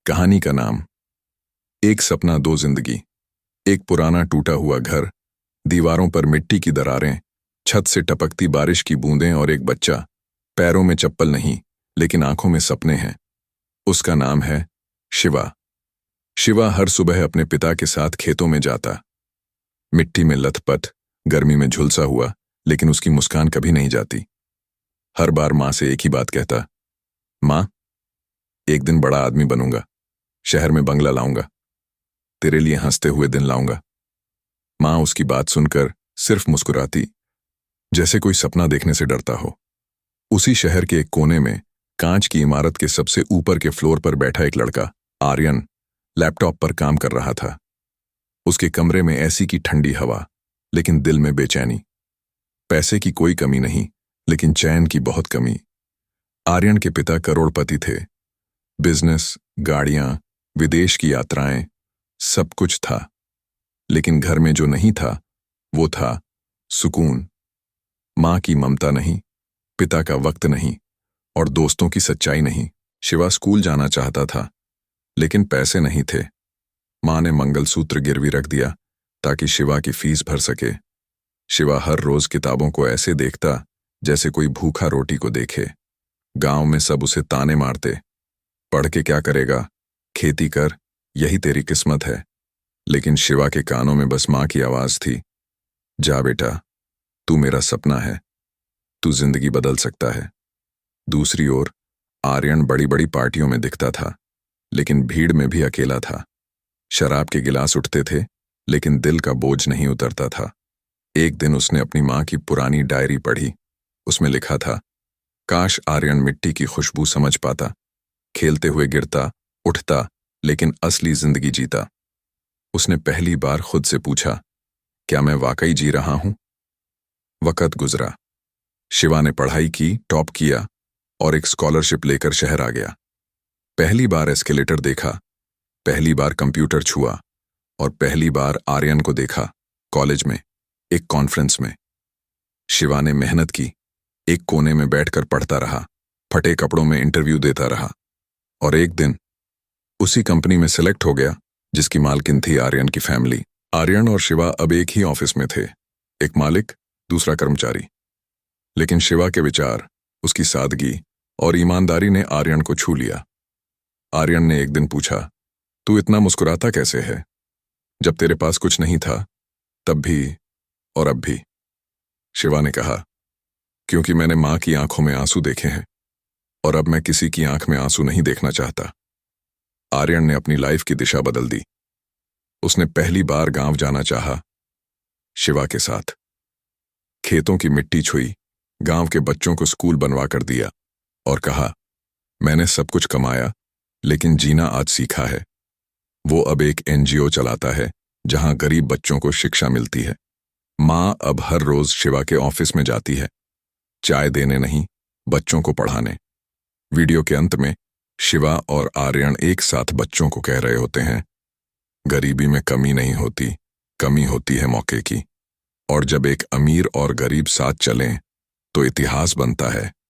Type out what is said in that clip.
कहानी का नाम एक सपना दो जिंदगी। एक पुराना टूटा हुआ घर, दीवारों पर मिट्टी की दरारें, छत से टपकती बारिश की बूंदें और एक बच्चा, पैरों में चप्पल नहीं लेकिन आंखों में सपने हैं। उसका नाम है शिवा। शिवा हर सुबह अपने पिता के साथ खेतों में जाता, मिट्टी में लथपथ, गर्मी में झुलसा हुआ, लेकिन उसकी मुस्कान कभी नहीं जाती। हर बार माँ से एक ही बात कहता, माँ, एक दिन बड़ा आदमी बनूंगा, शहर में बंगला लाऊंगा, तेरे लिए हंसते हुए दिन लाऊंगा। माँ उसकी बात सुनकर सिर्फ मुस्कुराती, जैसे कोई सपना देखने से डरता हो। उसी शहर के एक कोने में कांच की इमारत के सबसे ऊपर के फ्लोर पर बैठा एक लड़का, आर्यन, लैपटॉप पर काम कर रहा था। उसके कमरे में ऐसी की ठंडी हवा, लेकिन दिल में बेचैनी। पैसे की कोई कमी नहीं, लेकिन चैन की बहुत कमी। आर्यन के पिता करोड़पति थे। बिजनेस, गाड़ियां, विदेश की यात्राएं, सब कुछ था। लेकिन घर में जो नहीं था, वो था सुकून। माँ की ममता नहीं, पिता का वक्त नहीं, और दोस्तों की सच्चाई नहीं। शिवा स्कूल जाना चाहता था, लेकिन पैसे नहीं थे। माँ ने मंगलसूत्र गिरवी रख दिया ताकि शिवा की फीस भर सके। शिवा हर रोज किताबों को ऐसे देखता जैसे कोई भूखा रोटी को देखे। गांव में सब उसे ताने मारते, पढ़ के क्या करेगा, खेती कर, यही तेरी किस्मत है। लेकिन शिवा के कानों में बस माँ की आवाज थी, जा बेटा, तू मेरा सपना है, तू जिंदगी बदल सकता है। दूसरी ओर आर्यन बड़ी बड़ी पार्टियों में दिखता था, लेकिन भीड़ में भी अकेला था। शराब के गिलास उठते थे, लेकिन दिल का बोझ नहीं उतरता था। एक दिन उसने अपनी माँ की पुरानी डायरी पढ़ी। उसमें लिखा था, काश आर्यन मिट्टी की खुशबू समझ पाता, खेलते हुए गिरता, उठता, लेकिन असली जिंदगी जीता। उसने पहली बार खुद से पूछा, क्या मैं वाकई जी रहा हूं? वक्त गुजरा। शिवा ने पढ़ाई की, टॉप किया और एक स्कॉलरशिप लेकर शहर आ गया। पहली बार एस्केलेटर देखा, पहली बार कंप्यूटर छुआ, और पहली बार आर्यन को देखा कॉलेज में, एक कॉन्फ्रेंस में। शिवा ने मेहनत की, एक कोने में बैठकर पढ़ता रहा, फटे कपड़ों में इंटरव्यू देता रहा, और एक दिन उसी कंपनी में सिलेक्ट हो गया जिसकी मालकिन थी आर्यन की फैमिली। आर्यन और शिवा अब एक ही ऑफिस में थे, एक मालिक, दूसरा कर्मचारी। लेकिन शिवा के विचार, उसकी सादगी और ईमानदारी ने आर्यन को छू लिया। आर्यन ने एक दिन पूछा, तू इतना मुस्कुराता कैसे है? जब तेरे पास कुछ नहीं था, तब भी और अब भी। शिवा ने कहा, क्योंकि मैंने माँ की आंखों में आंसू देखे हैं, और अब मैं किसी की आंख में आंसू नहीं देखना चाहता। आर्यन ने अपनी लाइफ की दिशा बदल दी। उसने पहली बार गांव जाना चाहा, शिवा के साथ। खेतों की मिट्टी छुई, गांव के बच्चों को स्कूल बनवा कर दिया, और कहा, मैंने सब कुछ कमाया, लेकिन जीना आज सीखा है। वो अब एक एनजीओ चलाता है जहां गरीब बच्चों को शिक्षा मिलती है। माँ अब हर रोज शिवा के ऑफिस में जाती है, चाय देने नहीं, बच्चों को पढ़ाने। वीडियो के अंत में शिवा और आर्यन एक साथ बच्चों को कह रहे होते हैं, गरीबी में कमी नहीं होती, कमी होती है मौके की। और जब एक अमीर और गरीब साथ चलें, तो इतिहास बनता है